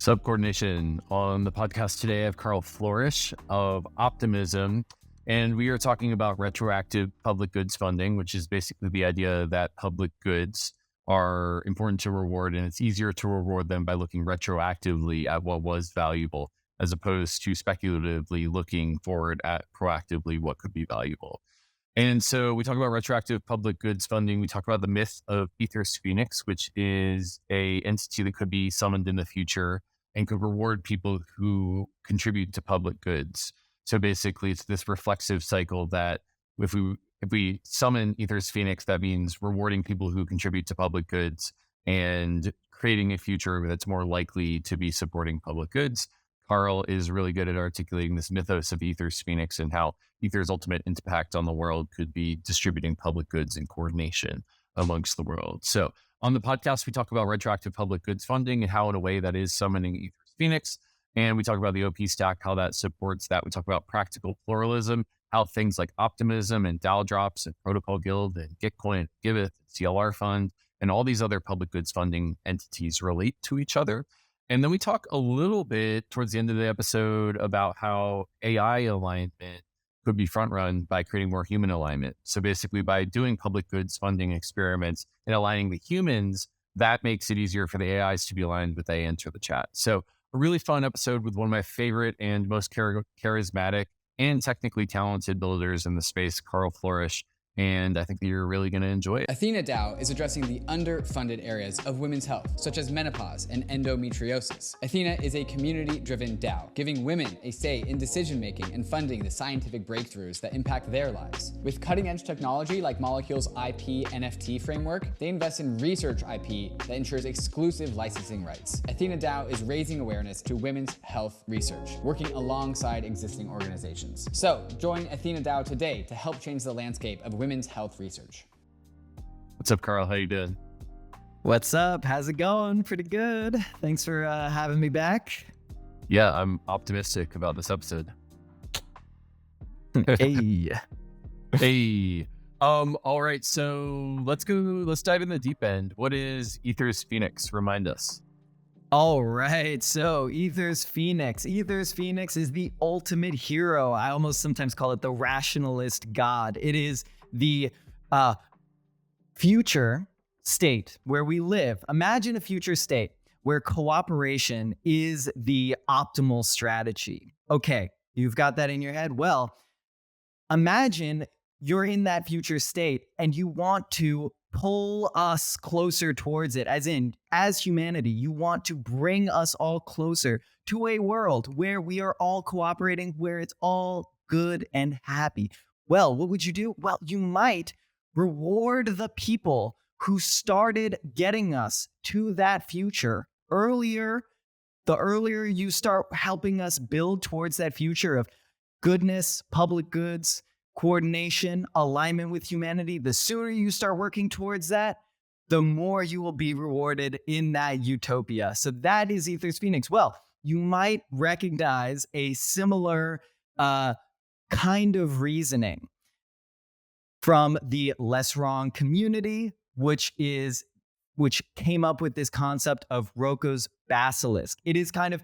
Subcoordination. On the podcast today, I have Karl Floersch of Optimism, and we are talking about retroactive public goods funding, which is basically the idea that public goods are important to reward, and it's easier to reward them by looking retroactively at what was valuable, as opposed to speculatively looking forward at proactively what could be valuable. And so we talk about retroactive public goods funding. We talk about the myth of Ethers Phoenix, which is a entity that could be summoned in the future and could reward people who contribute to public goods. So basically, it's this reflexive cycle that if we summon Ethers Phoenix, that means rewarding people who contribute to public goods and creating a future that's more likely to be supporting public goods. Karl is really good at articulating this mythos of Ethers Phoenix and how Ether's ultimate impact on the world could be distributing public goods in coordination amongst the world. So on the podcast, we talk about retroactive public goods funding and how in a way that is summoning Ethers Phoenix. And we talk about the OP stack, how that supports that. We talk about practical pluralism, how things like Optimism and DAO Drops and Protocol Guild and Gitcoin, Giveth, CLR Fund, and all these other public goods funding entities relate to each other. And then we talk a little bit towards the end of the episode about how AI alignment could be front run by creating more human alignment. So basically by doing public goods funding experiments and aligning the humans, that makes it easier for the AIs to be aligned with they enter the chat. So a really fun episode with one of my favorite and most charismatic and technically talented builders in the space, Karl Floersch. And I think that you're really going to enjoy it. ATHENA DAO is addressing the underfunded areas of women's health, such as menopause and endometriosis. ATHENA is a community-driven DAO, giving women a say in decision-making and funding the scientific breakthroughs that impact their lives. With cutting-edge technology like Molecule's IP NFT framework, they invest in research IP that ensures exclusive licensing rights. ATHENA DAO is raising awareness to women's health research, working alongside existing organizations. So join ATHENA DAO today to help change the landscape of women's health research. What's up, Karl? How you doing? What's up? How's it going? Pretty good. Thanks for having me back. Yeah, I'm optimistic about this episode. Hey. Hey. All right, so let's dive in the deep end. What is Ethers Phoenix? Remind us. All right, so Ethers Phoenix. Ethers Phoenix is the ultimate hero. I almost sometimes call it the rationalist god. It is the future state where we live. Imagine a future state where cooperation is the optimal strategy. Okay, you've got that in your head. Well, imagine you're in that future state and you want to pull us closer towards it, as humanity, you want to bring us all closer to a world where we are all cooperating, where it's all good and happy. Well, what would you do? Well, you might reward the people who started getting us to that future earlier. The earlier you start helping us build towards that future of goodness, public goods, coordination, alignment with humanity, the sooner you start working towards that, the more you will be rewarded in that utopia. So that is Ethers Phoenix. Well, you might recognize a similar kind of reasoning from the Less Wrong community, which came up with this concept of Roko's basilisk. That is kind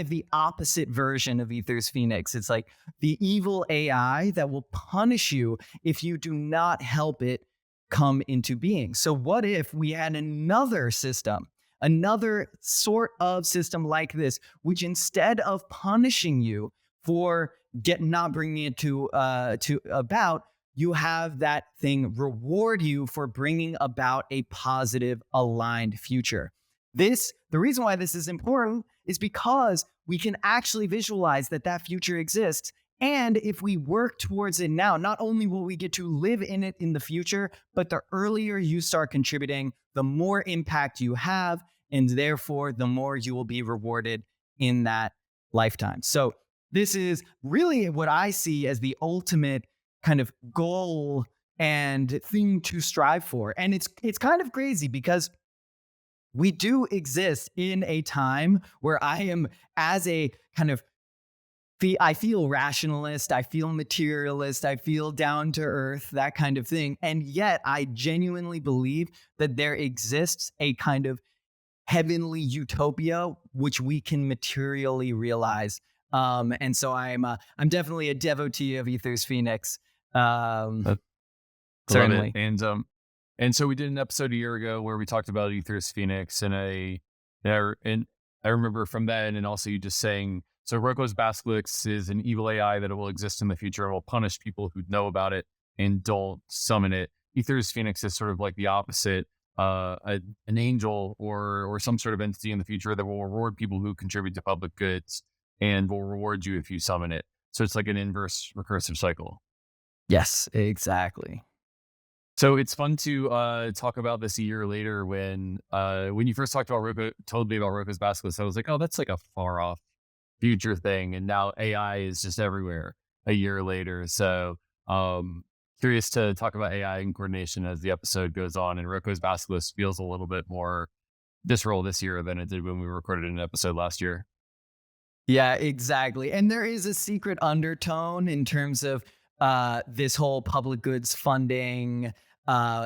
of the opposite version of Ethers Phoenix. It's like the evil AI that will punish you if you do not help it come into being. So what if we had another system, another sort of system like this, which instead of punishing you for not bringing it to about, you have that thing reward you for bringing about a positive, aligned future. The reason why this is important is because we can actually visualize that future exists. And if we work towards it now, not only will we get to live in it in the future, but the earlier you start contributing, the more impact you have, and therefore the more you will be rewarded in that lifetime. So this is really what I see as the ultimate kind of goal and thing to strive for. And it's kind of crazy because we do exist in a time where I am, as a kind of, I feel rationalist, I feel materialist, I feel down to earth, that kind of thing. And yet I genuinely believe that there exists a kind of heavenly utopia, which we can materially realize. And so I'm definitely a devotee of Ether's Phoenix. I love it. Certainly. And so we did an episode a year ago where we talked about Ether's Phoenix, and I remember from that, and also you just saying, so Roko's Basilisk is an evil AI that will exist in the future and will punish people who know about it and don't summon it. Ether's Phoenix is sort of like the opposite, an angel or some sort of entity in the future that will reward people who contribute to public goods and will reward you if you summon it. So it's like an inverse recursive cycle. Yes, exactly. So it's fun to talk about this a year later when you first told me about Roko's Basilisk, I was like, oh, that's like a far off future thing. And now AI is just everywhere a year later. So curious to talk about AI and coordination as the episode goes on. And Roko's Basilisk feels a little bit more visceral this year than it did when we recorded an episode last year. Yeah, exactly. And there is a secret undertone in terms of this whole public goods funding,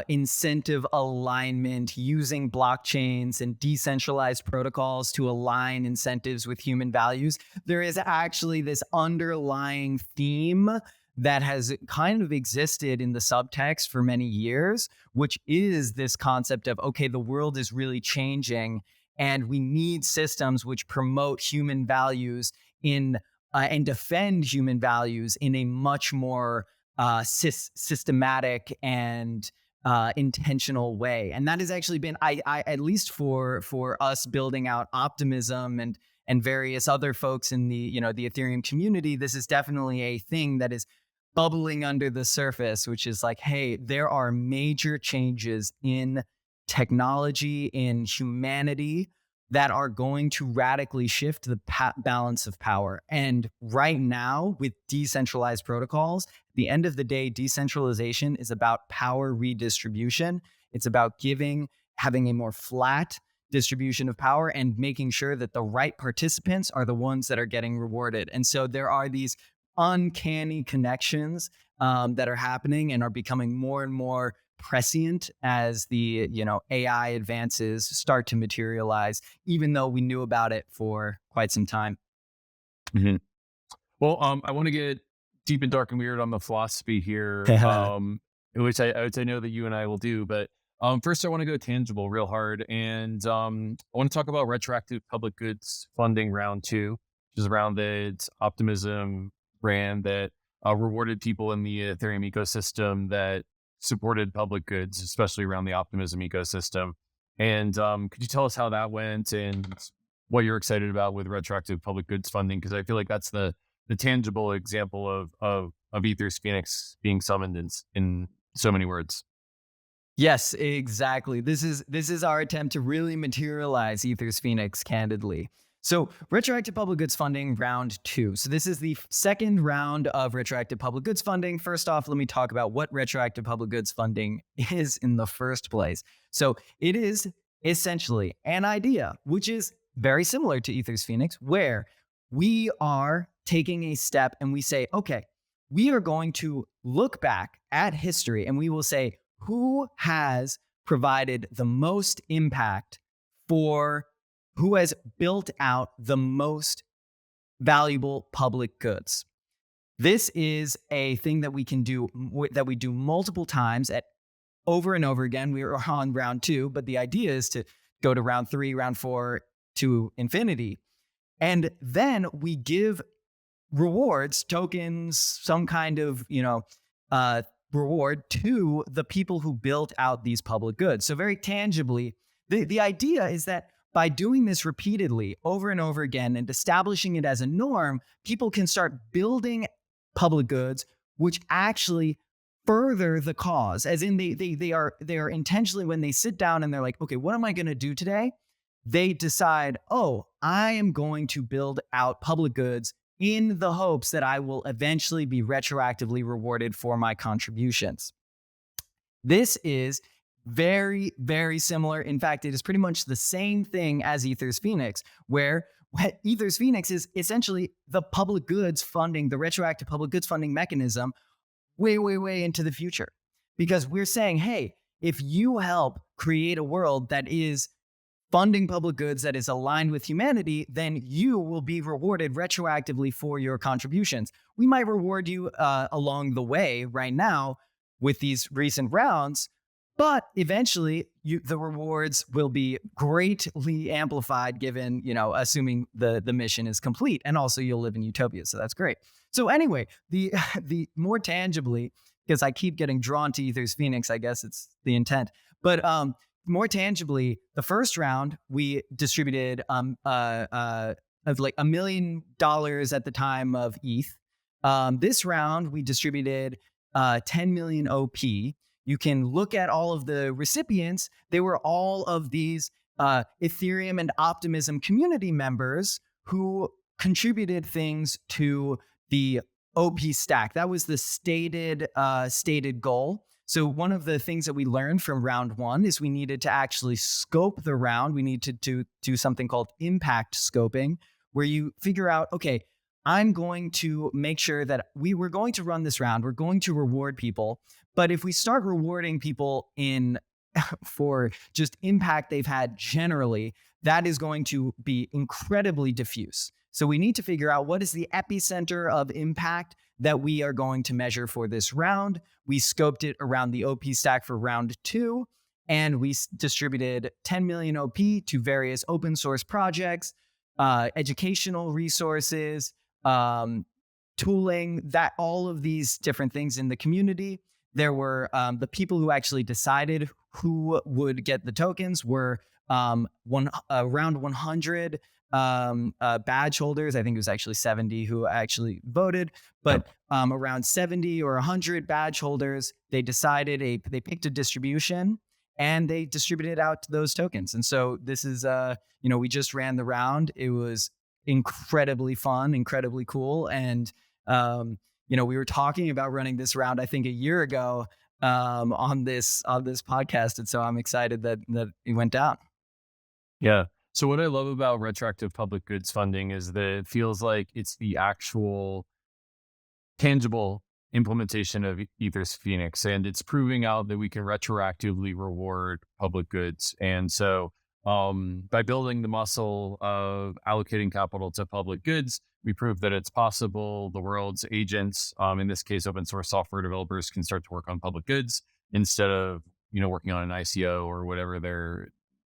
incentive alignment, using blockchains and decentralized protocols to align incentives with human values. There is actually this underlying theme that has kind of existed in the subtext for many years, which is this concept of, okay, the world is really changing and we need systems which promote human values in and defend human values in a much more systematic and intentional way. And that has actually been, I at least for us building out Optimism and various other folks in the the Ethereum community, this is definitely a thing that is bubbling under the surface, which is like, hey, there are major changes in technology, in humanity, that are going to radically shift the balance of power. And right now, with decentralized protocols, at the end of the day, decentralization is about power redistribution. It's about having a more flat distribution of power and making sure that the right participants are the ones that are getting rewarded. And so there are these uncanny connections that are happening and are becoming more and more prescient as the AI advances start to materialize, even though we knew about it for quite some time. Mm-hmm. Well, I want to get deep and dark and weird on the philosophy here, which I know that you and I will do. But first, I want to go tangible real hard, and I want to talk about retroactive public goods funding round 2, which is around the Optimism brand that rewarded people in the Ethereum ecosystem that supported public goods, especially around the Optimism ecosystem. And could you tell us how that went and what you're excited about with retroactive public goods funding? Because I feel like that's the tangible example of Ether's Phoenix being summoned in so many words. Yes, exactly. This is our attempt to really materialize Ether's Phoenix candidly. So retroactive public goods funding round 2. So this is the second round of retroactive public goods funding. First off, let me talk about what retroactive public goods funding is in the first place. So it is essentially an idea, which is very similar to Ether's Phoenix, where we are taking a step and we say, okay, we are going to look back at history and we will say, who has provided the most impact for who has built out the most valuable public goods. This is a thing that we can do, that we do multiple times over and over again. We are on round 2, but the idea is to go to round 3, round 4 to infinity. And then we give rewards, tokens, some kind of, reward to the people who built out these public goods. So very tangibly, the idea is that by doing this repeatedly over and over again and establishing it as a norm, people can start building public goods, which actually further the cause. As in they are intentionally, when they sit down and they're like, okay, what am I going to do today? They decide, oh, I am going to build out public goods in the hopes that I will eventually be retroactively rewarded for my contributions. This is very, very similar. In fact, it is pretty much the same thing as Ether's Phoenix, where Ether's Phoenix is essentially the public goods funding, the retroactive public goods funding mechanism way, way, way into the future. Because we're saying, hey, if you help create a world that is funding public goods that is aligned with humanity, then you will be rewarded retroactively for your contributions. We might reward you along the way right now with these recent rounds, but eventually the rewards will be greatly amplified given, assuming the mission is complete. And also you'll live in utopia. So that's great. So anyway, the more tangibly, because I keep getting drawn to Ether's Phoenix, I guess it's the intent. But more tangibly, the first round we distributed of like $1 million at the time of ETH. This round we distributed 10 million OP. You can look at all of the recipients. They were all of these Ethereum and Optimism community members who contributed things to the OP stack. That was the stated goal. So one of the things that we learned from round one is we needed to actually scope the round. We need to do something called impact scoping, where you figure out, okay, I'm going to make sure that we're going to run this round. We're going to reward people. But if we start rewarding people for just impact they've had generally, that is going to be incredibly diffuse. So we need to figure out what is the epicenter of impact that we are going to measure for this round. We scoped it around the OP stack for round two, and we distributed 10 million OP to various open source projects, educational resources, tooling, that all of these different things in the community. There were the people who actually decided who would get the tokens were around 100 badge holders. I think it was actually 70 who actually voted, but around 70 or 100 badge holders, they decided they picked a distribution and they distributed out those tokens. And so this is, we just ran the round. It was incredibly fun, incredibly cool. And, we were talking about running this round, I think a year ago, on this podcast. And so I'm excited that it went down. Yeah. So what I love about retroactive public goods funding is that it feels like it's the actual tangible implementation of Ether's Phoenix, and it's proving out that we can retroactively reward public goods. And so by building the muscle of allocating capital to public goods, we prove that it's possible. The world's agents, in this case, open source software developers, can start to work on public goods instead of, working on an ICO or whatever their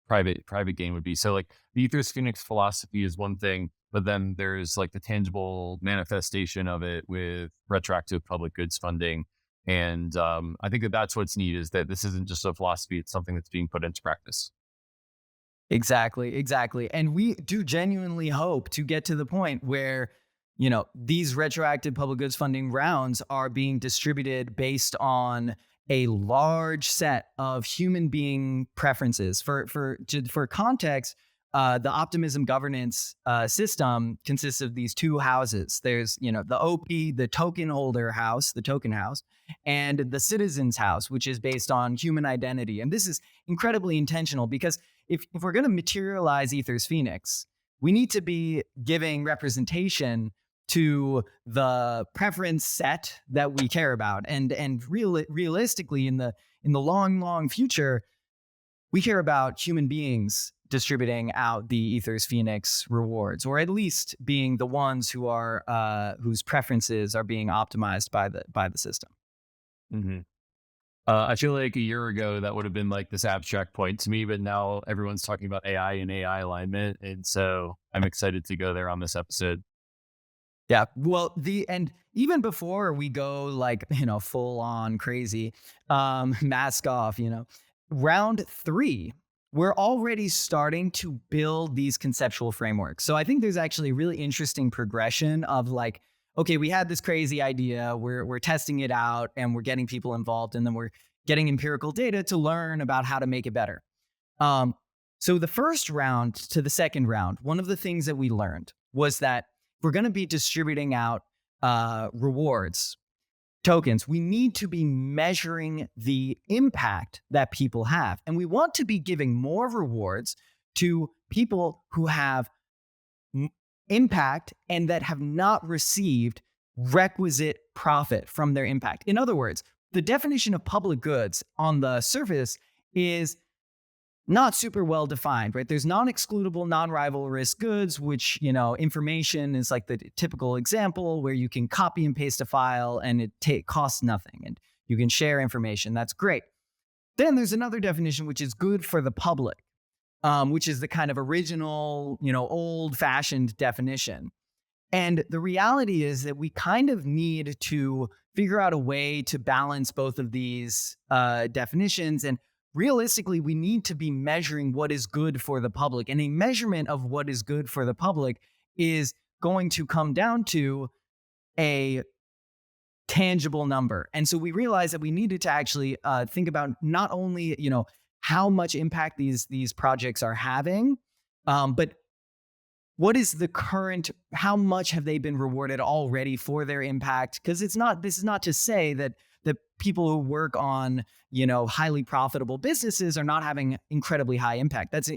private gain would be. So like the Ether's Phoenix philosophy is one thing, but then there's like the tangible manifestation of it with retroactive public goods funding. And I think that's what's neat, is that this isn't just a philosophy, it's something that's being put into practice. Exactly. And we do genuinely hope to get to the point where, these retroactive public goods funding rounds are being distributed based on a large set of human being preferences. For context, the Optimism governance system consists of these two houses. There's, the OP, the token holder house, the token house, and the citizens house, which is based on human identity. And this is incredibly intentional because if we're going to materialize Ether's Phoenix, we need to be giving representation to the preference set that we care about. And realistically, in the long future, we care about human beings distributing out the Ether's Phoenix rewards, or at least being the ones who are whose preferences are being optimized by the system. Mm-hmm. I feel like a year ago that would have been like this abstract point to me, but now everyone's talking about AI and AI alignment, and so I'm excited to go there on this episode. Yeah, well, and even before we go like, full on crazy, mask off, round three, we're already starting to build these conceptual frameworks. So I think there's actually a really interesting progression of like, okay, we had this crazy idea, we're testing it out and we're getting people involved, and then we're getting empirical data to learn about how to make it better. So the first round to the second round, one of the things that we learned was that we're going to be distributing out rewards, tokens. We need to be measuring the impact that people have. And we want to be giving more rewards to people who have impact and that have not received requisite profit from their impact. In other words, the definition of public goods on the surface is not super well defined, right? There's non-excludable, non-rival risk goods, which, information is like the typical example where you can copy and paste a file and it costs nothing and you can share information. That's great. Then there's another definition, which is good for the public, which is the kind of original, old-fashioned definition. And the reality is that we kind of need to figure out a way to balance both of these definitions. And realistically, we need to be measuring what is good for the public. And a measurement of what is good for the public is going to come down to a tangible number. And so we realized that we needed to actually think about not only, how much impact these projects are having, but what is the current, how much have they been rewarded already for their impact? Because this is not to say that the people who work on, highly profitable businesses are not having incredibly high impact. That's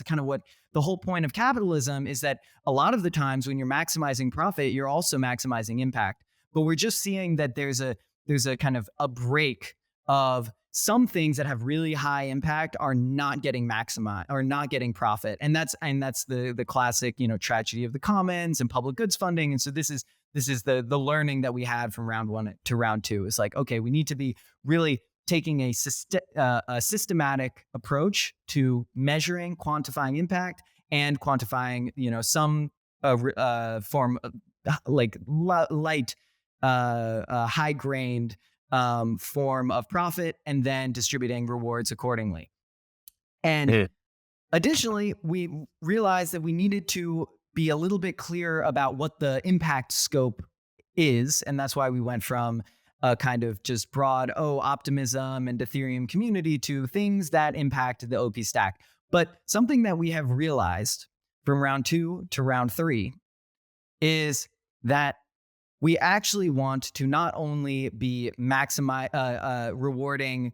kind of what the whole point of capitalism is, that a lot of the times when you're maximizing profit, you're also maximizing impact. But we're just seeing that there's a kind of a break of some things that have really high impact are not getting maximized or not getting profit. And that's the classic, tragedy of the commons and public goods funding. And so this is the learning that we had from round 1 to round 2. It's like, okay, we need to be really taking a systematic approach to measuring, quantifying impact and quantifying, some form of like light, high-grained form of profit, and then distributing rewards accordingly. And additionally, we realized that we needed to be a little bit clearer about what the impact scope is. And that's why we went from a kind of just broad, optimism and Ethereum community to things that impact the OP stack. But something that we have realized from round 2 to round 3 is that we actually want to not only be rewarding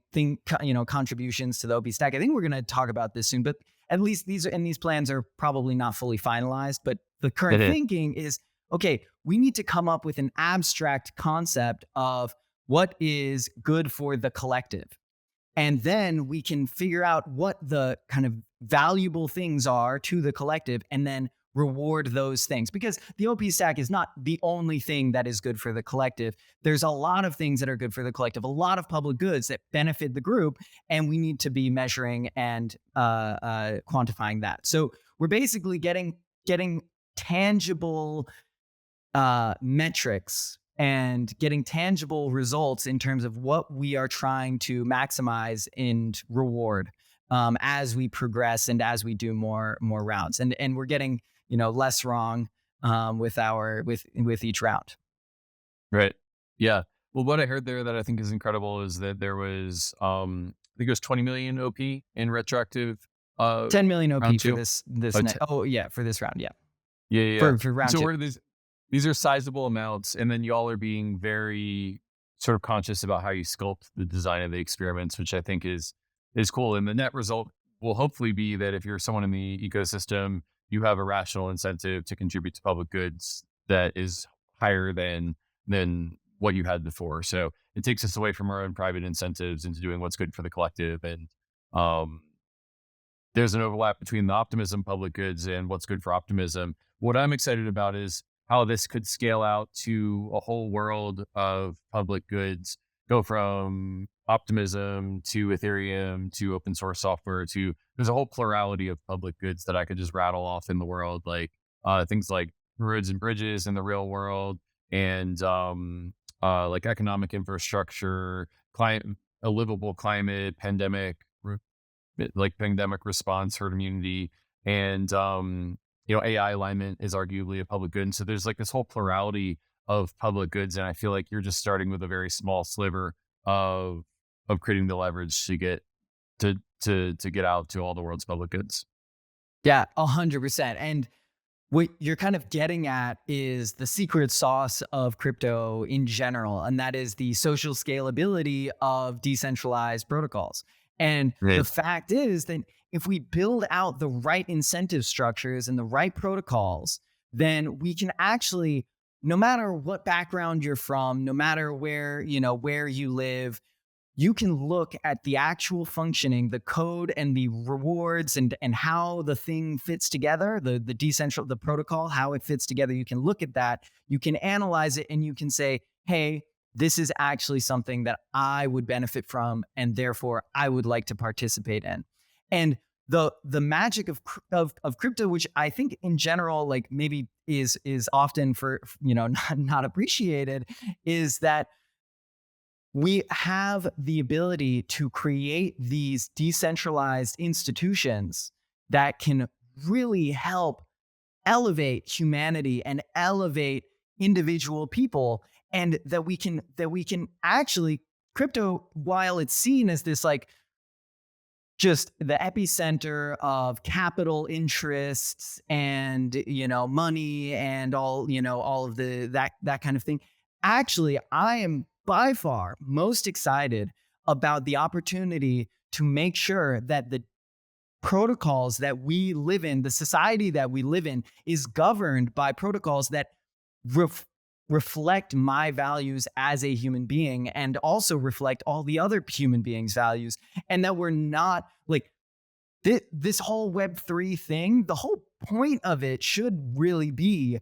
contributions to the OP stack. I think we're going to talk about this soon, but at least these plans are probably not fully finalized. But the current thinking is, okay, we need to come up with an abstract concept of what is good for the collective. And then we can figure out what the kind of valuable things are to the collective and then reward those things, because the OP stack is not the only thing that is good for the collective. There's a lot of things that are good for the collective, a lot of public goods that benefit the group, and we need to be measuring and quantifying that. So we're basically getting tangible metrics and getting tangible results in terms of what we are trying to maximize and reward as we progress and as we do more rounds, and we're getting less wrong with each round. Right. Yeah. Well, what I heard there that I think is incredible is that there was, I think it was 20 million OP in retroactive. 10 million OP for this for this round. Yeah. Yeah. For round 2. So these are sizable amounts, and then y'all are being very sort of conscious about how you sculpt the design of the experiments, which I think is cool. And the net result will hopefully be that if you're someone in the ecosystem, you have a rational incentive to contribute to public goods that is higher than what you had before. So it takes us away from our own private incentives into doing what's good for the collective. And there's an overlap between the optimism public goods and what's good for optimism. What I'm excited about is how this could scale out to a whole world of public goods, go from optimism to Ethereum to open source software to, there's a whole plurality of public goods that I could just rattle off in the world, like things like roads and bridges in the real world, and like economic infrastructure, a livable climate, pandemic response, herd immunity, and AI alignment is arguably a public good. And so there's like this whole plurality of public goods, and I feel like you're just starting with a very small sliver of creating the leverage to get to get out to all the world's public goods. Yeah, 100%. And what you're kind of getting at is the secret sauce of crypto in general, and that is the social scalability of decentralized protocols. And the fact is that if we build out the right incentive structures and the right protocols, then we can actually, no matter what background you're from, no matter where you live, you can look at the actual functioning, the code and the rewards and how the thing fits together, the protocol, how it fits together. You can look at that, you can analyze it, and you can say, hey, this is actually something that I would benefit from, and therefore I would like to participate in. And the magic of crypto, which I think in general, like maybe is often for not appreciated, is that we have the ability to create these decentralized institutions that can really help elevate humanity and elevate individual people, and that we can actually, crypto, while it's seen as this like just the epicenter of capital interests and money and all of that kind of thing, actually I am by far most excited about the opportunity to make sure that the protocols that we live in, the society that we live in, is governed by protocols that reflect my values as a human being, and also reflect all the other human beings' values. And that we're not like this whole Web3 thing, the whole point of it should really be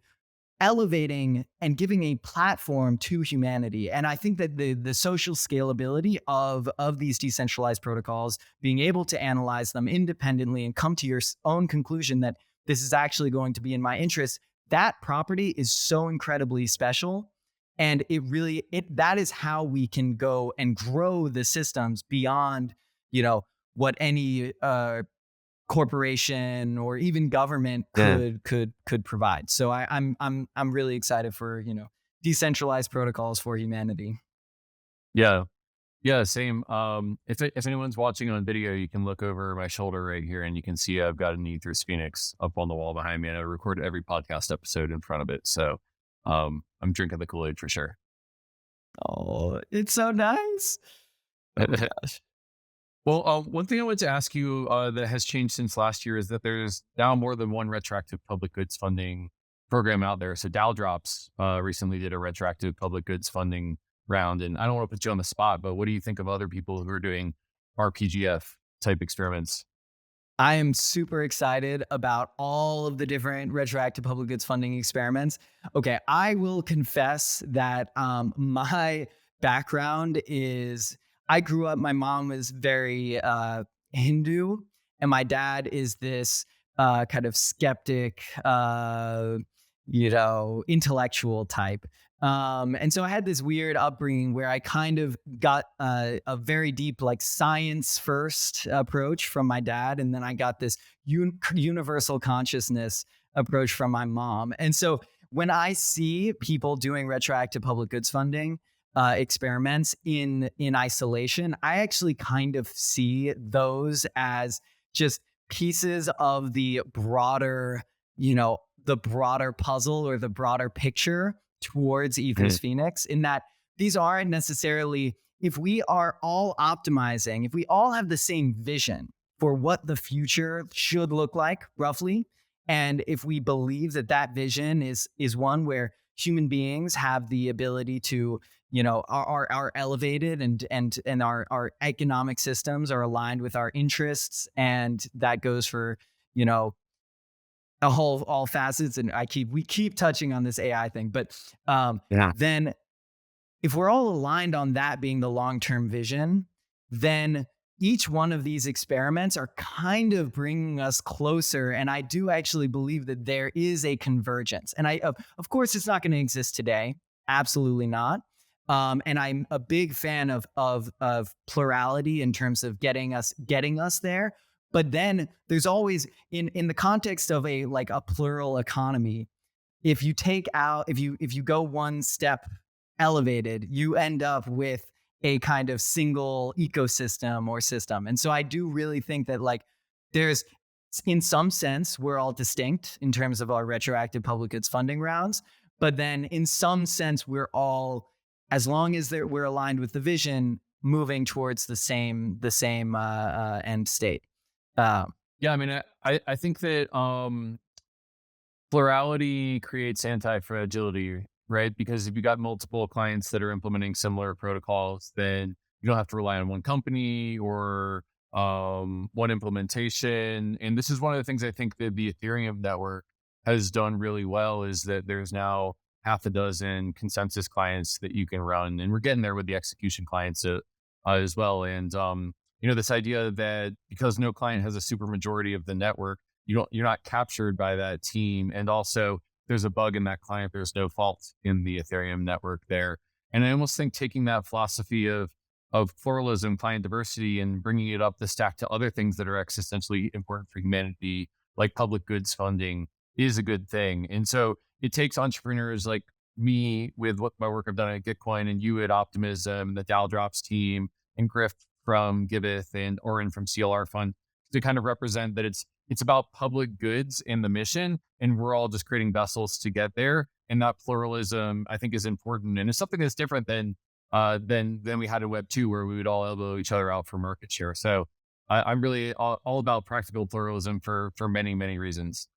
elevating and giving a platform to humanity. And I think that the social scalability of these decentralized protocols, being able to analyze them independently and come to your own conclusion that this is actually going to be in my interest, that property is so incredibly special. And that is how we can go and grow the systems beyond, what any corporation or even government could provide. So I'm really excited for decentralized protocols for humanity. Yeah. Yeah, same. If anyone's watching on video, you can look over my shoulder right here, and you can see I've got an Ethers Phoenix up on the wall behind me, and I record every podcast episode in front of it. So, I'm drinking the Kool-Aid for sure. Oh, it's so nice. Oh my gosh. Well, one thing I wanted to ask you that has changed since last year is that there's now more than one retroactive public goods funding program out there. So Dow Drops recently did a retroactive public goods funding round. And I don't want to put you on the spot, but what do you think of other people who are doing RPGF type experiments? I am super excited about all of the different retroactive public goods funding experiments. Okay, I will confess that my background is, I grew up, my mom was very Hindu, and my dad is this kind of skeptic, intellectual type. And so I had this weird upbringing where I kind of got a very deep, like, science first approach from my dad. And then I got this universal consciousness approach from my mom. And so when I see people doing retroactive public goods funding experiments in isolation, I actually kind of see those as just pieces of the broader, the broader puzzle or the broader picture towards Ethers Phoenix, in that these aren't necessarily, if we are all optimizing, if we all have the same vision for what the future should look like roughly, and if we believe that that vision is one where human beings have the ability to, are elevated, and our economic systems are aligned with our interests, and that goes for, all facets. And we keep touching on this AI thing, but then if we're all aligned on that being the long-term vision, then each one of these experiments are kind of bringing us closer. And I do actually believe that there is a convergence. And of course, it's not going to exist today. Absolutely not. And I'm a big fan of plurality in terms of getting us there. But then there's always, in the context of a plural economy, if you go one step elevated, you end up with a kind of single ecosystem or system. And so I do really think that there's, in some sense, we're all distinct in terms of our retroactive public goods funding rounds. But then in some sense, we're all, as long as we're aligned with the vision, moving towards the same end state. Yeah, I mean, I think that plurality creates anti-fragility, right? Because if you got multiple clients that are implementing similar protocols, then you don't have to rely on one company or one implementation. And this is one of the things I think that the Ethereum network has done really well, is that there's now half a dozen consensus clients that you can run, and we're getting there with the execution clients as well. And this idea that because no client has a super majority of the network, you're not captured by that team. And also, there's a bug in that client, there's no fault in the Ethereum network there. And I almost think taking that philosophy of pluralism, client diversity, and bringing it up the stack to other things that are existentially important for humanity, like public goods funding, is a good thing. And so it takes entrepreneurs like me, with what my work I've done at Gitcoin, and you at Optimism, and the DAO Drops team, and Griff from Giveth, and Oren from CLR Fund, to kind of represent that it's about public goods and the mission, and we're all just creating vessels to get there. And that pluralism, I think, is important, and it's something that's different than we had in Web 2, where we would all elbow each other out for market share. So I'm really all about practical pluralism for many, many reasons.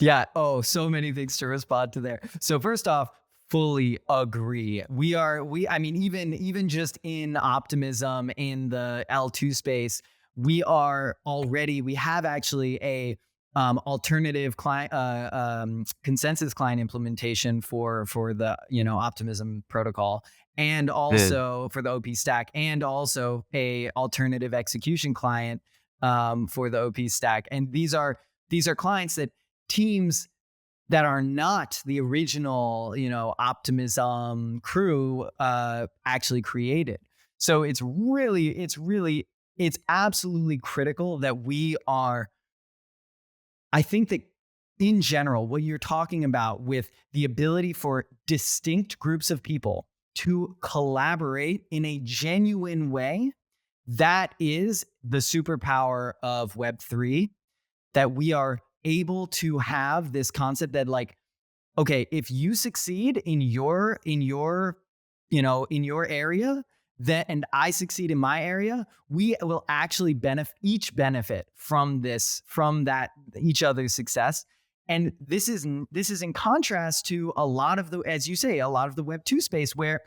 Yeah. Oh, so many things to respond to there. So first off, fully agree. I mean, even just in Optimism in the L2 space, we have actually a alternative client consensus client implementation for the Optimism protocol, and also for the OP stack, and also a alternative execution client for the OP stack. And these are clients that teams that are not the original, Optimism crew actually created. So it's absolutely critical that I think that in general, what you're talking about with the ability for distinct groups of people to collaborate in a genuine way, that is the superpower of Web3, that we are able to have this concept that, like, okay, if you succeed in your area, and I succeed in my area, we will actually benefit from each other's success. And this is in contrast to a lot of the, as you say, a lot of the Web 2 space, where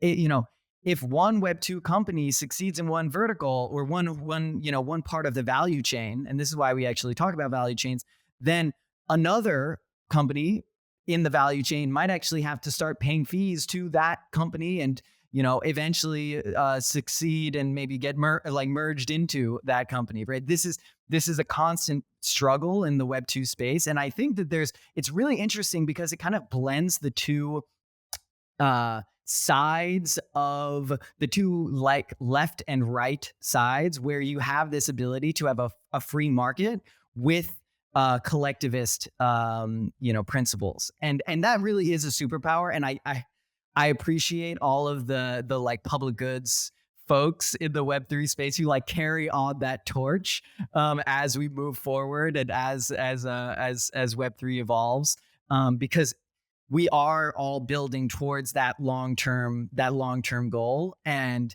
if one Web 2 company succeeds in one vertical, or one part of the value chain, and this is why we actually talk about value chains, then another company in the value chain might actually have to start paying fees to that company, and eventually succeed and maybe get merged into that company, right? This is a constant struggle in the Web 2 space, and I think that it's really interesting because it kind of blends the two sides of the two, like, left and right sides, where you have this ability to have a free market with collectivist principles, and that really is a superpower. And I appreciate all of the like public goods folks in the Web3 space who like carry on that torch as we move forward, and as Web3 evolves, because we are all building towards that long-term goal. And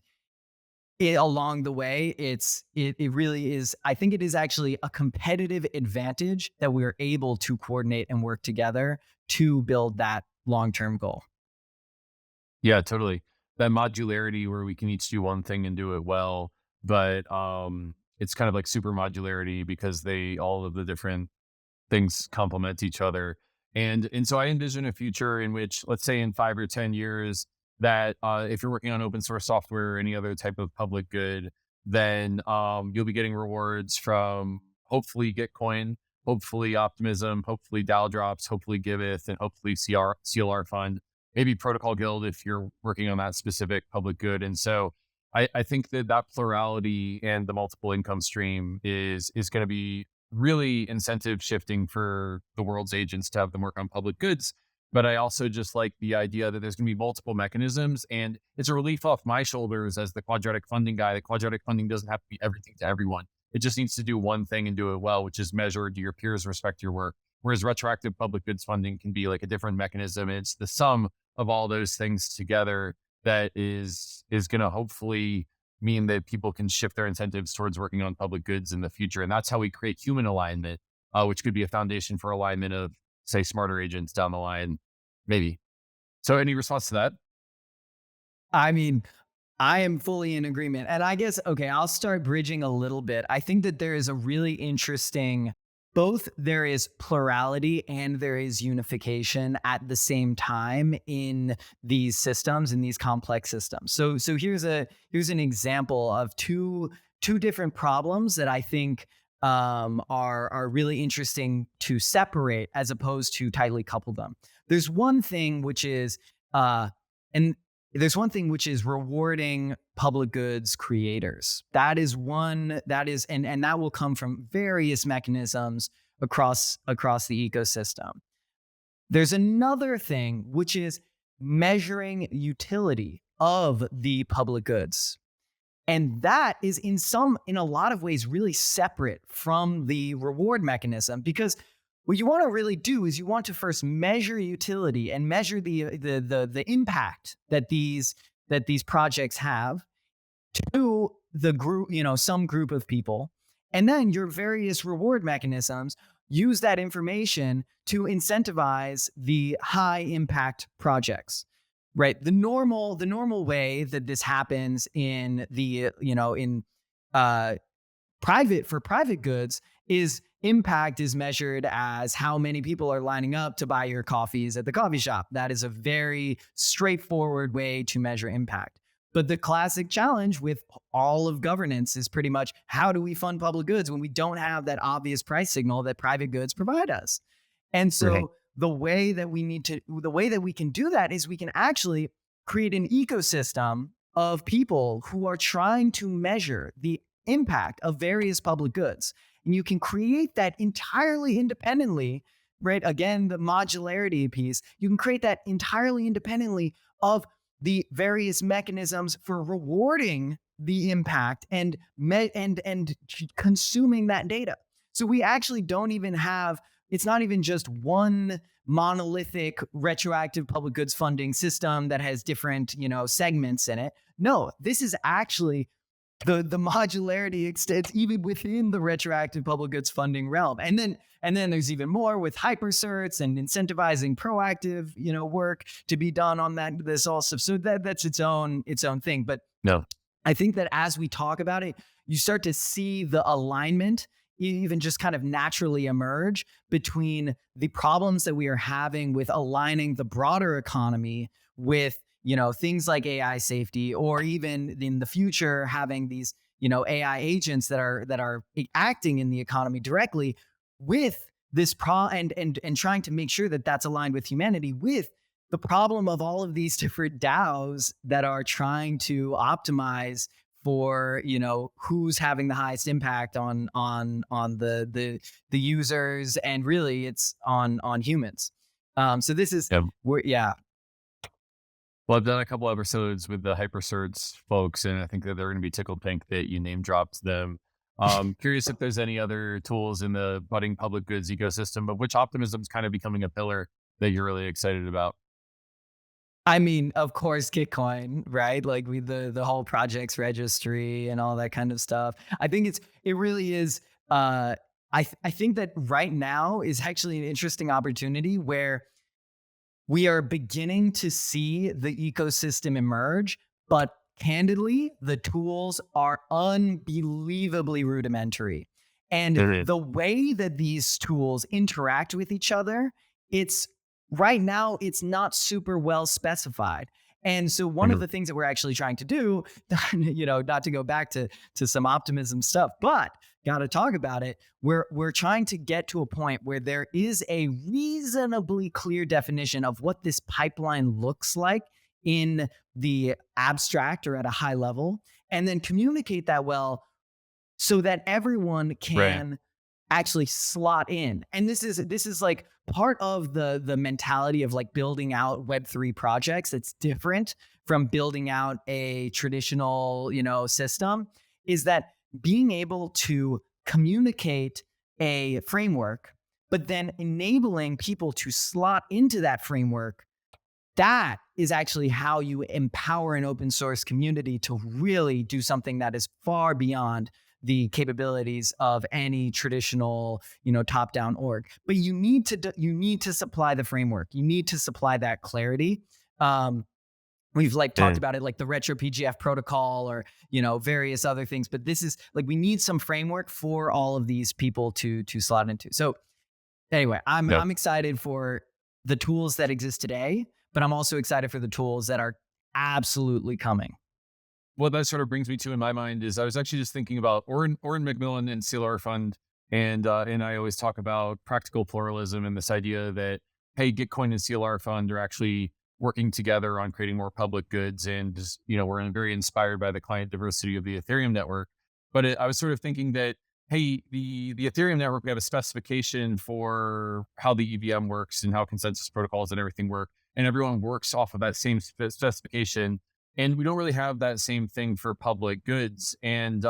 along the way, it really is, I think it is actually a competitive advantage that we're able to coordinate and work together to build that long-term goal. Yeah, totally. That modularity, where we can each do one thing and do it well, but it's kind of like super modularity, because all of the different things complement each other. And so I envision a future in which, let's say in 5 or 10 years, that if you're working on open source software or any other type of public good, then you'll be getting rewards from hopefully Gitcoin, hopefully Optimism, hopefully DAO Drops, hopefully Giveth, and hopefully CLR Fund, maybe Protocol Guild if you're working on that specific public good. And so I think that plurality and the multiple income stream is going to be really incentive shifting for the world's agents to have them work on public goods. But I also just like the idea that there's going to be multiple mechanisms, and it's a relief off my shoulders as the quadratic funding guy. The quadratic funding doesn't have to be everything to everyone. It just needs to do one thing and do it well, which is measure, do your peers respect your work? Whereas retroactive public goods funding can be like a different mechanism. It's the sum of all those things together that is going to hopefully mean that people can shift their incentives towards working on public goods in the future. And that's how we create human alignment, which could be a foundation for alignment of, say, smarter agents down the line, maybe. So any response to that? I mean, I am fully in agreement. And I guess, okay, I'll start bridging a little bit. I think that there is a really interesting, both there is plurality and there is unification at the same time in these systems, in these complex systems. So here's an example of two different problems that I think are really interesting to separate as opposed to tightly couple them. There's one thing which is and there's one thing which is rewarding public goods creators. That is one that is, and that will come from various mechanisms across the ecosystem. There's another thing which is measuring utility of the public goods. And that is in a lot of ways really separate from the reward mechanism, because what you want to really do is you want to first measure utility and measure the impact that these projects have to the group, some group of people. And then your various reward mechanisms use that information to incentivize the high impact projects. Right. The normal way that this happens in private goods is impact is measured as how many people are lining up to buy your coffees at the coffee shop. That is a very straightforward way to measure impact. But the classic challenge with all of governance is pretty much, how do we fund public goods when we don't have that obvious price signal that private goods provide us? And so Right. the way that we can do that is we can actually create an ecosystem of people who are trying to measure the impact of various public goods. And you can create that entirely independently, right? Again, the modularity piece, you can create that entirely independently of the various mechanisms for rewarding the impact and consuming that data. So we actually don't even have, it's not even just one monolithic retroactive public goods funding system that has different, segments in it. No, this is actually the modularity extends even within the retroactive public goods funding realm. And then there's even more with hypercerts and incentivizing proactive, work to be done on this also. So that's its own thing. But No. I think that as we talk about it, you start to see the alignment even just kind of naturally emerge between the problems that we are having with aligning the broader economy with, things like AI safety, or even in the future having these, AI agents that are acting in the economy directly with this and trying to make sure that that's aligned with humanity, with the problem of all of these different DAOs that are trying to optimize for, who's having the highest impact on the users, and really it's on humans. So this is Yeah. yeah. Well, I've done a couple episodes with the hypercerts folks, and I think that they're going to be tickled pink that you name dropped them. Curious if there's any other tools in the budding public goods ecosystem, of which Optimism is kind of becoming a pillar that you're really excited about. I mean, of course, Gitcoin, right? Like the whole projects registry and all that kind of stuff. I think it really is. I think that right now is actually an interesting opportunity where we are beginning to see the ecosystem emerge, but candidly, the tools are unbelievably rudimentary. And It is. the way that these tools interact with each other, it's right now, it's not super well specified. And so one of the things that we're actually trying to do, not to go back to some optimism stuff, but got to talk about it. We're trying to get to a point where there is a reasonably clear definition of what this pipeline looks like in the abstract or at a high level, and then communicate that well so that everyone can actually slot in. And this is like part of the mentality of like building out Web3 projects that's different from building out a traditional, system, is that being able to communicate a framework, but then enabling people to slot into that framework. That is actually how you empower an open source community to really do something that is far beyond the capabilities of any traditional, top-down org. But you need to supply the framework. You need to supply that clarity. We've like talked And about it, like the retro PGF protocol or, various other things. But this is like, we need some framework for all of these people to slot into. So anyway, yeah. I'm excited for the tools that exist today, but I'm also excited for the tools that are absolutely coming. What that sort of brings me to in my mind is I was actually just thinking about Orrin McMillan and CLR Fund, and I always talk about practical pluralism and this idea that, hey, Gitcoin and CLR Fund are actually working together on creating more public goods, and just, we're very inspired by the client diversity of the Ethereum network. But I was sort of thinking that, hey, the Ethereum network, we have a specification for how the EVM works and how consensus protocols and everything work, and everyone works off of that same specification. And we don't really have that same thing for public goods. And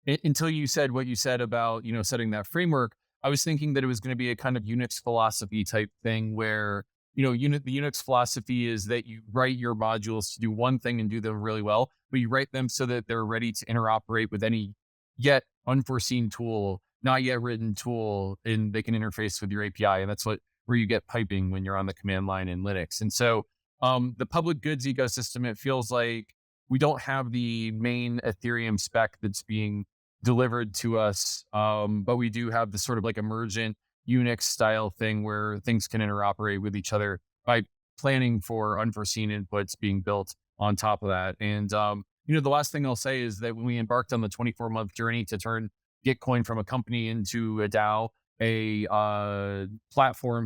until you said what you said about, setting that framework, I was thinking that it was going to be a kind of Unix philosophy type thing where, the Unix philosophy is that you write your modules to do one thing and do them really well, but you write them so that they're ready to interoperate with any yet unforeseen tool, not yet written tool, and they can interface with your API. And that's where you get piping when you're on the command line in Linux. And so the public goods ecosystem, it feels like we don't have the main Ethereum spec that's being delivered to us, but we do have this sort of like emergent Unix style thing where things can interoperate with each other by planning for unforeseen inputs being built on top of that. And, the last thing I'll say is that when we embarked on the 24-month journey to turn Gitcoin from a company into a DAO, a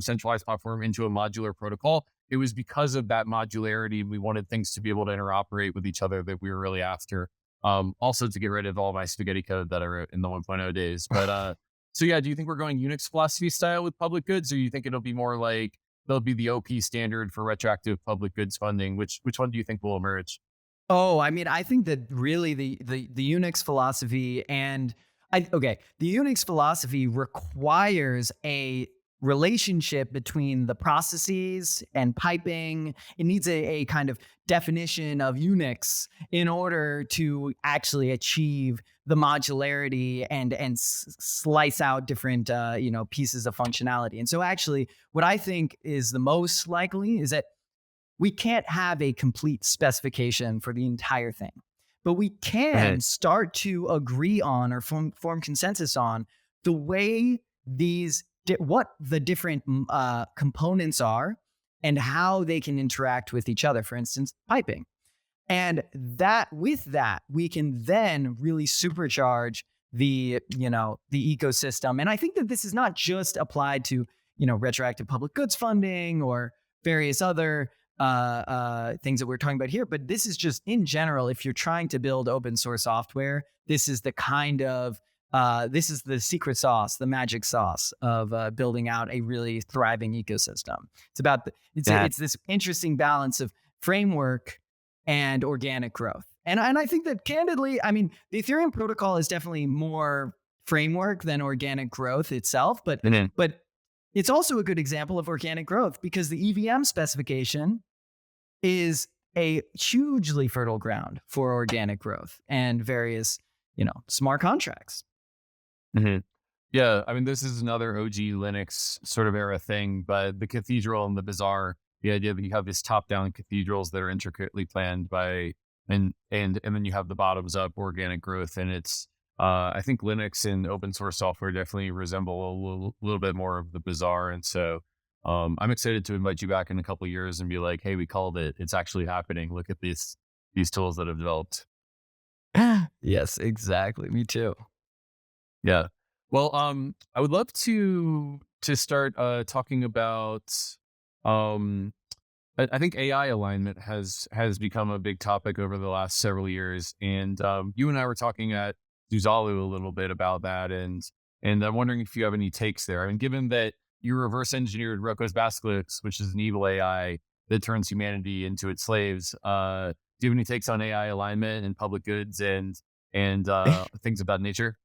centralized platform into a modular protocol, it was because of that modularity. We wanted things to be able to interoperate with each other that we were really after. Also to get rid of all my spaghetti code that I wrote in the 1.0 days. But so yeah, do you think we're going Unix philosophy style with public goods, or you think it'll be more like there'll be the OP standard for retroactive public goods funding? Which one do you think will emerge? Oh, I mean, I think that really the Unix philosophy the Unix philosophy requires a relationship between the processes and piping. It needs a kind of definition of Unix in order to actually achieve the modularity and slice out different pieces of functionality. And so actually what I think is the most likely is that we can't have a complete specification for the entire thing, but we can start to agree on or form consensus on the way what the different components are and how they can interact with each other. For instance, piping. And with that, we can then really supercharge the ecosystem. And I think that this is not just applied to, retroactive public goods funding or various other things that we're talking about here, but this is just in general. If you're trying to build open source software, this is the kind of this is the secret sauce, the magic sauce of building out a really thriving ecosystem. It's about it's this interesting balance of framework and organic growth. And I think that candidly, I mean, the Ethereum protocol is definitely more framework than organic growth itself, but it's also a good example of organic growth because the EVM specification is a hugely fertile ground for organic growth and various, smart contracts. Mm-hmm. Yeah, I mean, this is another OG Linux sort of era thing, but the cathedral and the bazaar, the idea that you have these top-down cathedrals that are intricately planned by, and then you have the bottoms-up organic growth, and it's, I think Linux and open source software definitely resemble a little bit more of the bazaar, and so I'm excited to invite you back in a couple of years and be like, hey, we called it. It's actually happening. Look at these tools that have developed. Yes, exactly. Me too. Yeah. Well, I would love to start talking about. I think AI alignment has become a big topic over the last several years, and you and I were talking at Zuzalu a little bit about that, and I'm wondering if you have any takes there. I mean, given that you reverse engineered Rocco's Basilisk, which is an evil AI that turns humanity into its slaves, do you have any takes on AI alignment and public goods and things of that nature?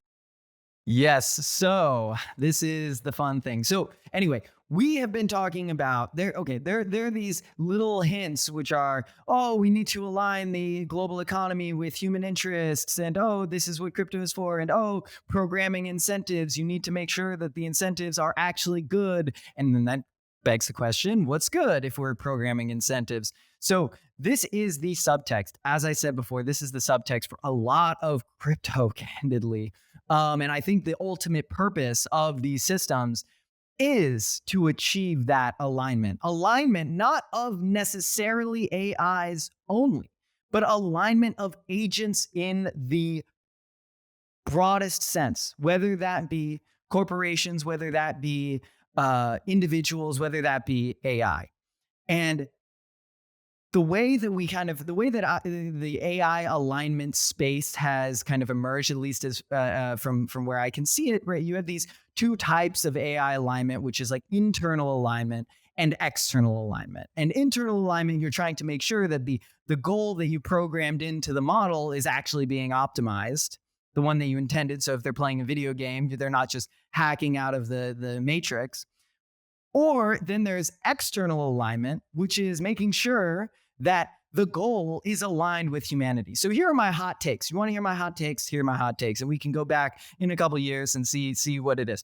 Yes. So this is the fun thing. So anyway, we have been talking about there are these little hints which are, oh, we need to align the global economy with human interests, and oh, this is what crypto is for, and oh, programming incentives, you need to make sure that the incentives are actually good. And then begs the question, what's good if we're programming incentives? So this is the subtext. As I said before, this is the subtext for a lot of crypto, candidly. And I think the ultimate purpose of these systems is to achieve that alignment. Alignment not of necessarily AIs only, but alignment of agents in the broadest sense, whether that be corporations, whether that be individuals, whether that be AI. And the way that the AI alignment space has kind of emerged, at least as from where I can see it, right? You have these two types of AI alignment, which is like internal alignment and external alignment. And internal alignment, you're trying to make sure that the goal that you programmed into the model is actually being optimized, the one that you intended. So if they're playing a video game, they're not just hacking out of the matrix. Or then there's external alignment, which is making sure that the goal is aligned with humanity. So here are my hot takes. You want to hear my hot takes? Here are my hot takes. And we can go back in a couple of years and see what it is.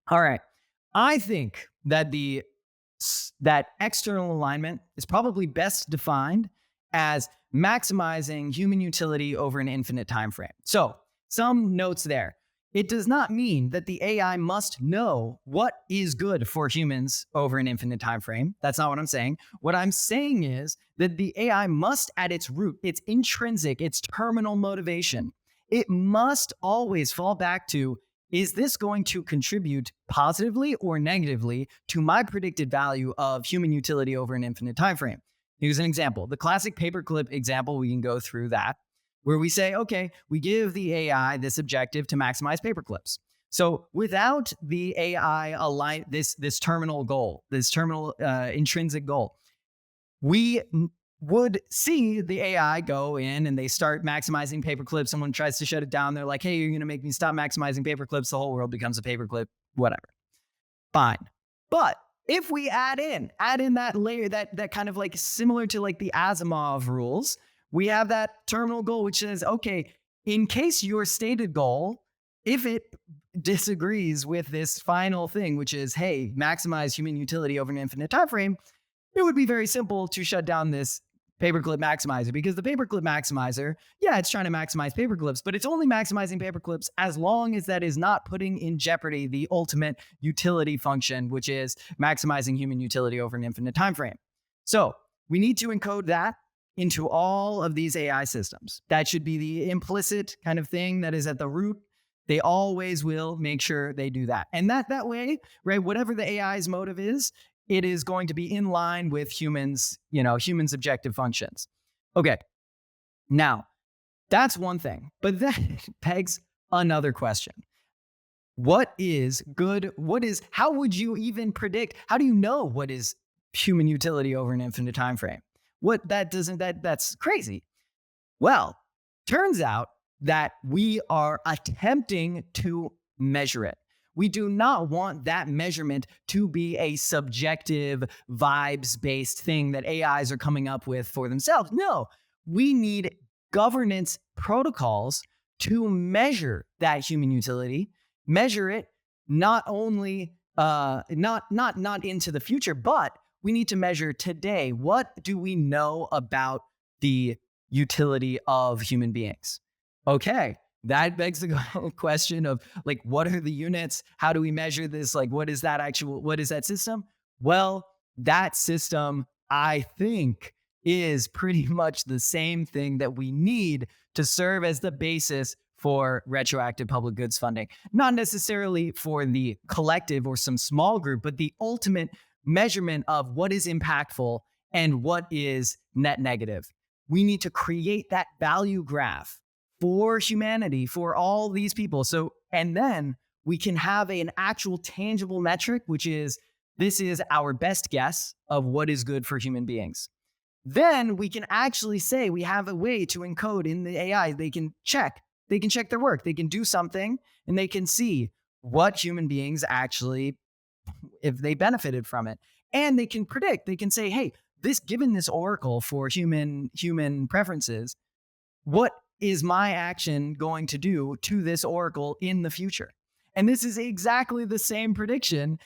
All right. I think that that external alignment is probably best defined as maximizing human utility over an infinite time frame. So some notes there. It does not mean that the AI must know what is good for humans over an infinite time frame. That's not what I'm saying. What I'm saying is that the AI must, at its root, its intrinsic, its terminal motivation, it must always fall back to, is this going to contribute positively or negatively to my predicted value of human utility over an infinite time frame? Here's an example. The classic paperclip example, we can go through that, where we say, okay, we give the AI this objective to maximize paperclips. So without the AI align this terminal goal, this terminal intrinsic goal, we would see the AI go in and they start maximizing paperclips. Someone tries to shut it down. They're like, hey, you're going to make me stop maximizing paperclips. The whole world becomes a paperclip, whatever. Fine. But if we add in that layer, that kind of like similar to like the Asimov rules, we have that terminal goal, which says, okay, in case your stated goal, if it disagrees with this final thing, which is, hey, maximize human utility over an infinite time frame, it would be very simple to shut down this paperclip maximizer, because the paperclip maximizer, yeah, it's trying to maximize paperclips, but it's only maximizing paperclips as long as that is not putting in jeopardy the ultimate utility function, which is maximizing human utility over an infinite time frame. So we need to encode that into all of these AI systems. That should be the implicit kind of thing that is at the root. They always will make sure they do that. And that way, right, whatever the AI's motive is, it is going to be in line with humans' objective functions. Okay, now that's one thing, but that begs another question. What is good? How would you even predict? How do you know what is human utility over an infinite time frame? That's crazy. Well, turns out that we are attempting to measure it. We do not want that measurement to be a subjective, vibes-based thing that AIs are coming up with for themselves. No, we need governance protocols to measure that human utility, measure it not only not into the future, but we need to measure today. What do we know about the utility of human beings? Okay, that begs the question of like, what are the units? How do we measure this? Like, what is that system? Well, that system, I think, is pretty much the same thing that we need to serve as the basis for retroactive public goods funding. Not necessarily for the collective or some small group, but the ultimate measurement of what is impactful and what is net negative. We need to create that value graph for humanity, for all these people. So, and then we can have an actual tangible metric, which is, this is our best guess of what is good for human beings. Then we can actually say we have a way to encode in the AI. They can check their work. They can do something and they can see what human beings actually, if they benefited from it. And they can predict, they can say, hey, given this oracle for human preferences, what is my action going to do to this oracle in the future? And this is exactly the same prediction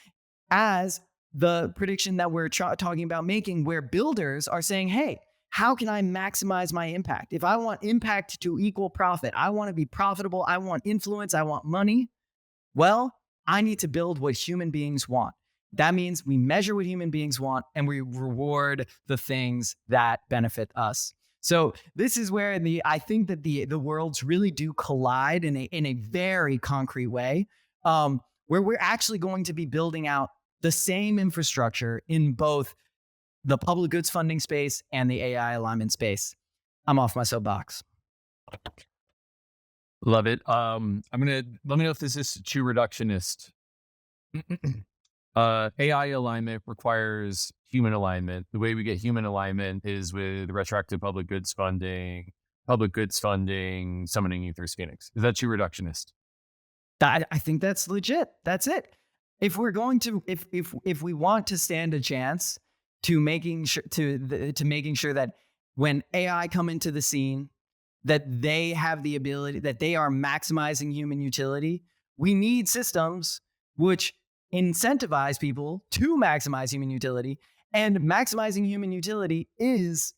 as the prediction that we're talking about making, where builders are saying, hey, how can I maximize my impact? If I want impact to equal profit, I want to be profitable, I want influence, I want money, well, I need to build what human beings want. That means we measure what human beings want and we reward the things that benefit us. So this is where I think that the worlds really do collide in a very concrete way, where we're actually going to be building out the same infrastructure in both the public goods funding space and the AI alignment space. I'm off my soapbox. Love it. Let me know if this is too reductionist. AI alignment requires human alignment. The way we get human alignment is with retroactive public goods funding, summoning Ethers Phoenix. Is that too reductionist? I think that's legit. That's it. If we're going to, if we want to stand a chance to making sure that when AI come into the scene, that they have the ability, that they are maximizing human utility, we need systems which incentivize people to maximize human utility. And maximizing human utility is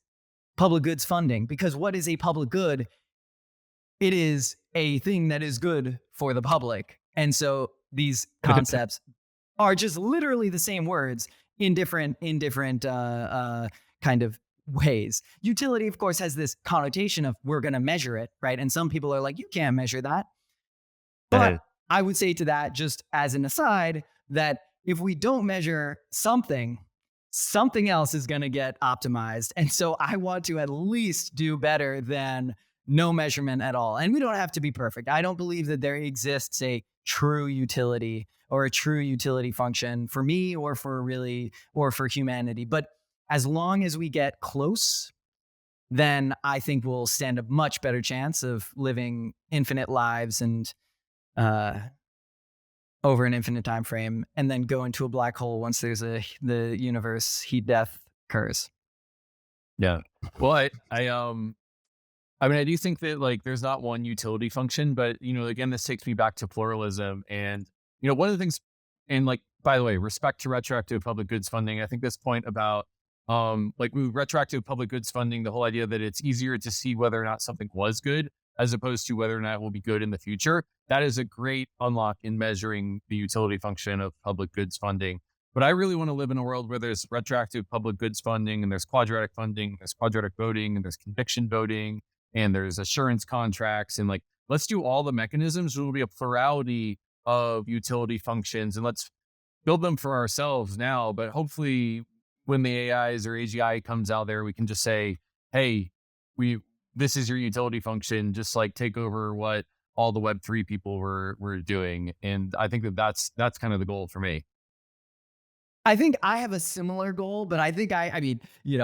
public goods funding, because what is a public good? It is a thing that is good for the public. And so these concepts are just literally the same words in different kind of ways. Utility, of course, has this connotation of we're going to measure it, right? And some people are like, you can't measure that. But I would say to that, just as an aside, that if we don't measure something else is going to get optimized. And so I want to at least do better than no measurement at all. And we don't have to be perfect. I don't believe that there exists a true utility or a true utility function for me or for humanity. But as long as we get close, then I think we'll stand a much better chance of living infinite lives and over an infinite time frame, and then go into a black hole once the universe heat death occurs. Yeah. Well, I mean, I do think that like there's not one utility function, but again, this takes me back to pluralism, and one of the things, and like, by the way, respect to retroactive public goods funding. I think this point about like with retroactive public goods funding, the whole idea that it's easier to see whether or not something was good as opposed to whether or not it will be good in the future. That is a great unlock in measuring the utility function of public goods funding. But I really want to live in a world where there's retroactive public goods funding, and there's quadratic funding, there's quadratic voting, and there's conviction voting, and there's assurance contracts. And like, let's do all the mechanisms. There will be a plurality of utility functions, and let's build them for ourselves now. But hopefully when the AIs or AGI comes out there, we can just say, hey, this is your utility function, just like take over what all the Web3 people were doing. And I think that's kind of the goal for me. I think I have a similar goal, but I think I mean,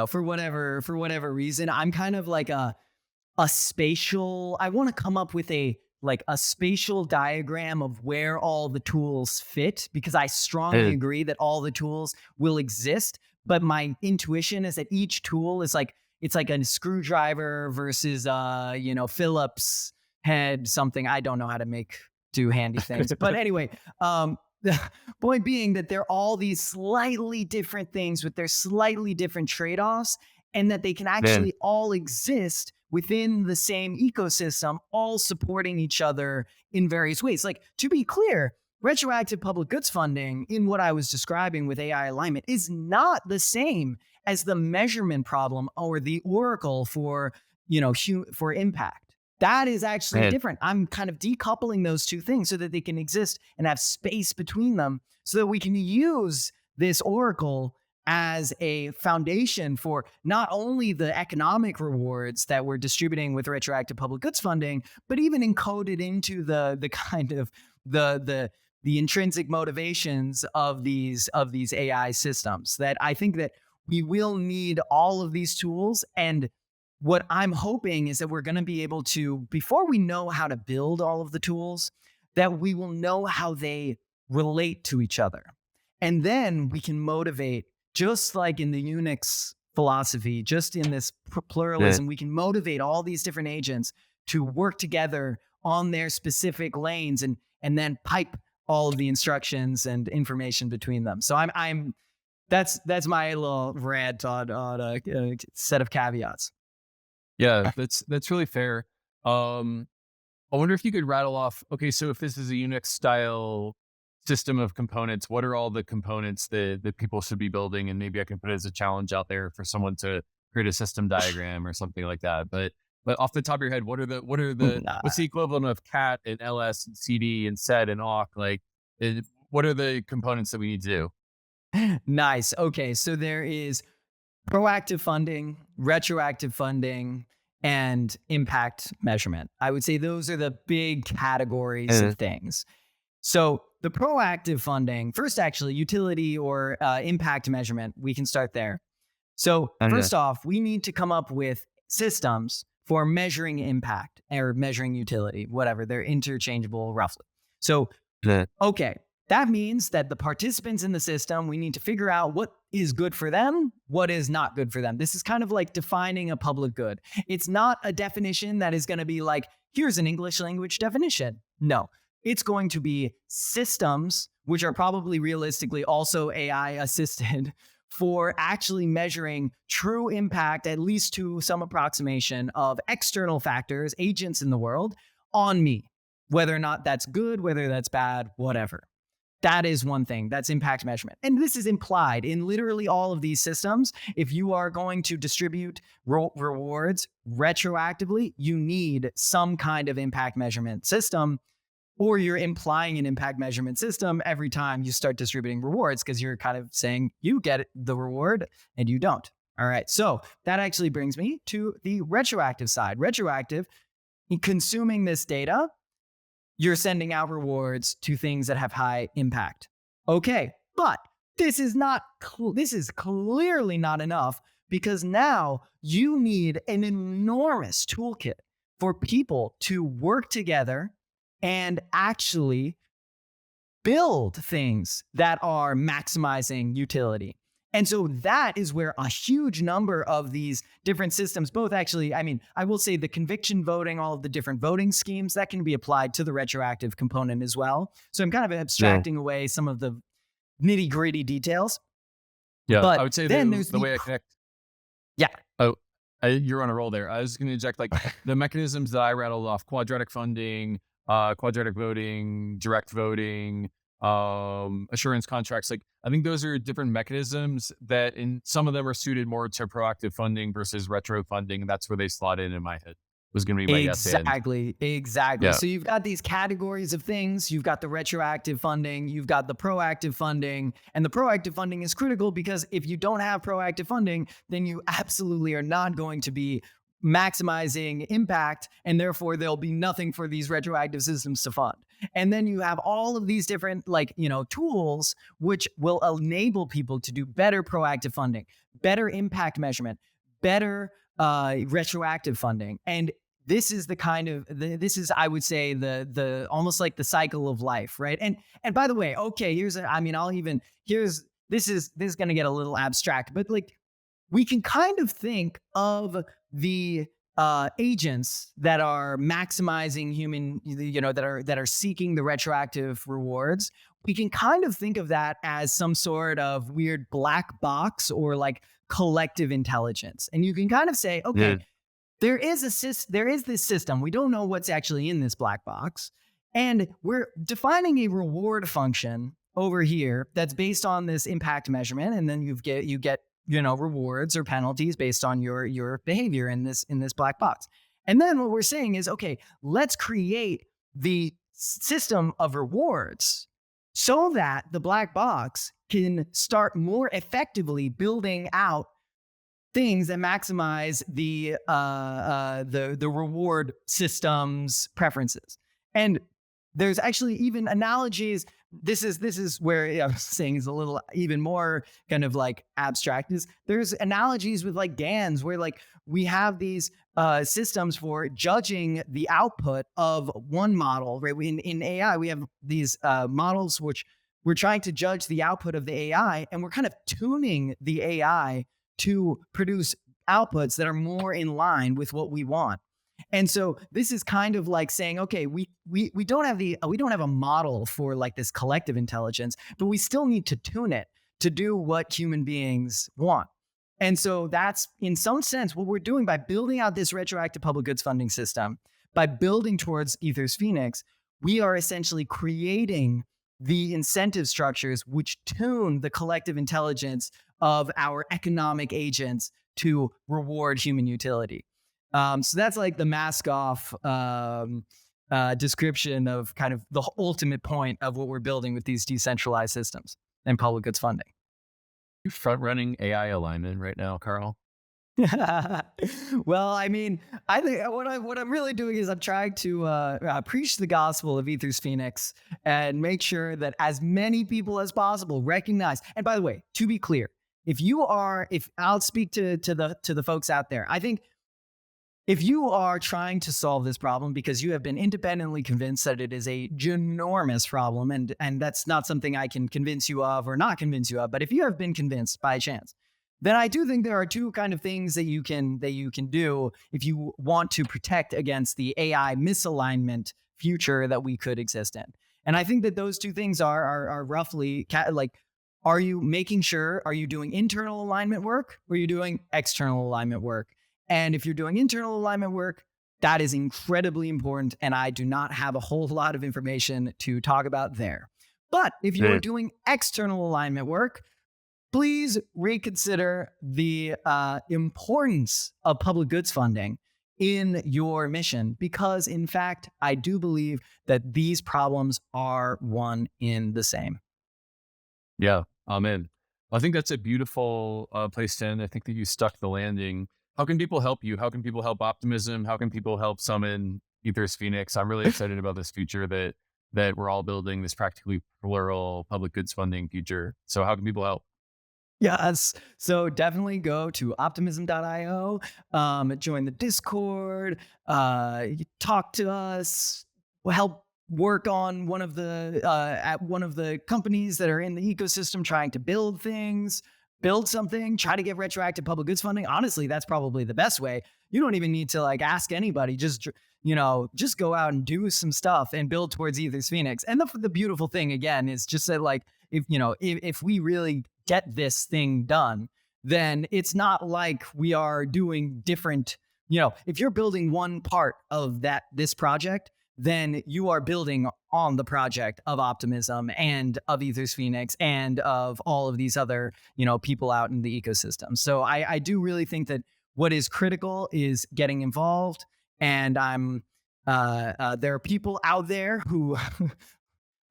for whatever reason, I'm kind of like a spatial, I want to come up with a spatial diagram of where all the tools fit, because I strongly agree that all the tools will exist. But my intuition is that each tool is like, it's like a screwdriver versus, Phillips head, something. I don't know how to do handy things. But anyway, the point being that they're all these slightly different things with their slightly different trade-offs, and that they can actually all exist within the same ecosystem, all supporting each other in various ways. Like, to be clear, retroactive public goods funding in what I was describing with AI alignment is not the same as the measurement problem or the oracle for impact. That is actually different. I'm kind of decoupling those two things so that they can exist and have space between them, so that we can use this oracle as a foundation for not only the economic rewards that we're distributing with retroactive public goods funding, but even encoded into the kind of the intrinsic motivations of these AI systems. That I think that we will need all of these tools. And what I'm hoping is that we're going to be able to, before we know how to build all of the tools, that we will know how they relate to each other. And then we can motivate, just like in the Unix philosophy, just in this pluralism, we can motivate all these different agents to work together on their specific lanes, and then pipe all of the instructions and information between them. So I'm That's my little rant on a set of caveats. Yeah, that's really fair. Um, I wonder if you could rattle off, okay, so if this is a Unix style system of components, what are all the components that people should be building? And maybe I can put it as a challenge out there for someone to create a system diagram or something like that. But off the top of your head, what's the equivalent of cat and ls and cd and sed and awk? Like, what are the components that we need to do? Nice. Okay, so there is proactive funding, retroactive funding, and impact measurement. I would say those are the big categories of things. So the proactive funding, first, actually, utility or impact measurement, we can start there. So first off, we need to come up with systems for measuring impact or measuring utility, whatever. They're interchangeable roughly. So, okay, that means that the participants in the system, we need to figure out what is good for them, what is not good for them. This is kind of like defining a public good. It's not a definition that is going to be like, here's an English language definition. No, it's going to be systems, which are probably realistically also AI assisted, for actually measuring true impact, at least to some approximation of external factors, agents in the world, on me, whether or not that's good, whether that's bad, whatever. That is one thing. That's impact measurement. And this is implied in literally all of these systems. If you are going to distribute rewards retroactively, you need some kind of impact measurement system, or you're implying an impact measurement system every time you start distributing rewards, because you're kind of saying you get the reward and you don't. All right. So that actually brings me to the retroactive side. Retroactive, in consuming this data, you're sending out rewards to things that have high impact. Okay, but this is clearly not enough, because now you need an enormous toolkit for people to work together and actually build things that are maximizing utility. And so that is where a huge number of these different systems, both actually, I mean, I will say the conviction voting, all of the different voting schemes, that can be applied to the retroactive component as well. So I'm kind of abstracting away some of the nitty gritty details. Yeah, but I would say then the way I connect. Yeah. Oh, you're on a roll there. I was going to inject like the mechanisms that I rattled off: quadratic funding, quadratic voting, direct voting, assurance contracts. Like, I think those are different mechanisms that in some of them are suited more to proactive funding versus retro funding. And that's where they slot in my head, was going to be my guess. Exactly. Yeah. So you've got these categories of things. You've got the retroactive funding, you've got the proactive funding, and the proactive funding is critical, because if you don't have proactive funding, then you absolutely are not going to be maximizing impact, and therefore there'll be nothing for these retroactive systems to fund. And then you have all of these different tools which will enable people to do better proactive funding, better impact measurement, better retroactive funding. And this is the kind of this is, I would say, the almost like the cycle of life, right? And by the way, okay, this is going to get a little abstract, but like, we can kind of think of the agents that are maximizing human, that are seeking the retroactive rewards. We can kind of think of that as some sort of weird black box, or like collective intelligence. And you can kind of say, okay, there is this system. We don't know what's actually in this black box, and we're defining a reward function over here that's based on this impact measurement, and then you get rewards or penalties based on your behavior in this black box. And then what we're saying is, okay, let's create the system of rewards so that the black box can start more effectively building out things that maximize the reward system's preferences. And there's actually even analogies. This is where I was saying is a little even more kind of like abstract. There's analogies with like GANs, where like we have these systems for judging the output of one model, right? In AI, we have these models which we're trying to judge the output of the AI, and we're kind of tuning the AI to produce outputs that are more in line with what we want. And so this is kind of like saying, okay, we don't have a model for like this collective intelligence, but we still need to tune it to do what human beings want. And so that's, in some sense, what we're doing by building out this retroactive public goods funding system, by building towards Ethers Phoenix. We are essentially creating the incentive structures which tune the collective intelligence of our economic agents to reward human utility. So that's like the mask off description of kind of the ultimate point of what we're building with these decentralized systems and public goods funding. You're front running AI alignment right now, Karl. Well, I mean, I think what I'm really doing is I'm trying to preach the gospel of Ethers Phoenix and make sure that as many people as possible recognize. And by the way, to be clear, if I'll speak to the folks out there, I think if you are trying to solve this problem because you have been independently convinced that it is a ginormous problem, and that's not something I can convince you of or not convince you of, but if you have been convinced by chance, then I do think there are two kind of things that you can do if you want to protect against the AI misalignment future that we could exist in. And I think that those two things are roughly like, are you doing internal alignment work or are you doing external alignment work? And if you're doing internal alignment work, that is incredibly important. And I do not have a whole lot of information to talk about there. But if you're doing external alignment work, please reconsider the importance of public goods funding in your mission, because in fact, I do believe that these problems are one in the same. Yeah, amen. I think that's a beautiful place to end. I think that you stuck the landing. How can people help you? How can people help Optimism? How can people help summon Ethers Phoenix? I'm really excited about this future that we're all building, this practically plural public goods funding future. So how can people help? Yes. So definitely go to optimism.io, join the Discord, talk to us, help work on one of the companies that are in the ecosystem trying to build something, try to get retroactive public goods funding. Honestly, that's probably the best way. You don't even need to like ask anybody. Just go out and do some stuff and build towards Ethers Phoenix. And the beautiful thing again is just that, like, if we really get this thing done, then it's not like we are doing different, if you're building one part of this project, then you are building on the project of Optimism and of Ethers Phoenix and of all of these other, people out in the ecosystem. So I do really think that what is critical is getting involved. And there are people out there who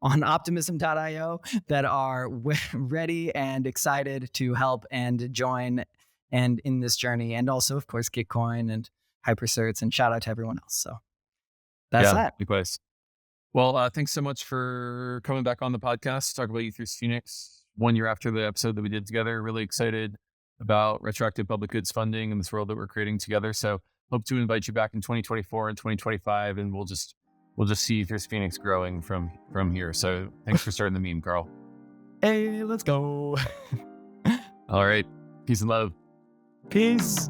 on optimism.io that are ready and excited to help and join and in this journey. And also, of course, Gitcoin and Hypercerts, and shout out to everyone else. So that's that. Likewise. Well, thanks so much for coming back on the podcast to talk about Ethers Phoenix 1 year after the episode that we did together. Really excited about retroactive public goods funding and this world that we're creating together. So hope to invite you back in 2024 and 2025, and we'll just see Ethers Phoenix growing from here. So thanks for starting the meme, Karl. Hey, let's go. All right. Peace and love. Peace.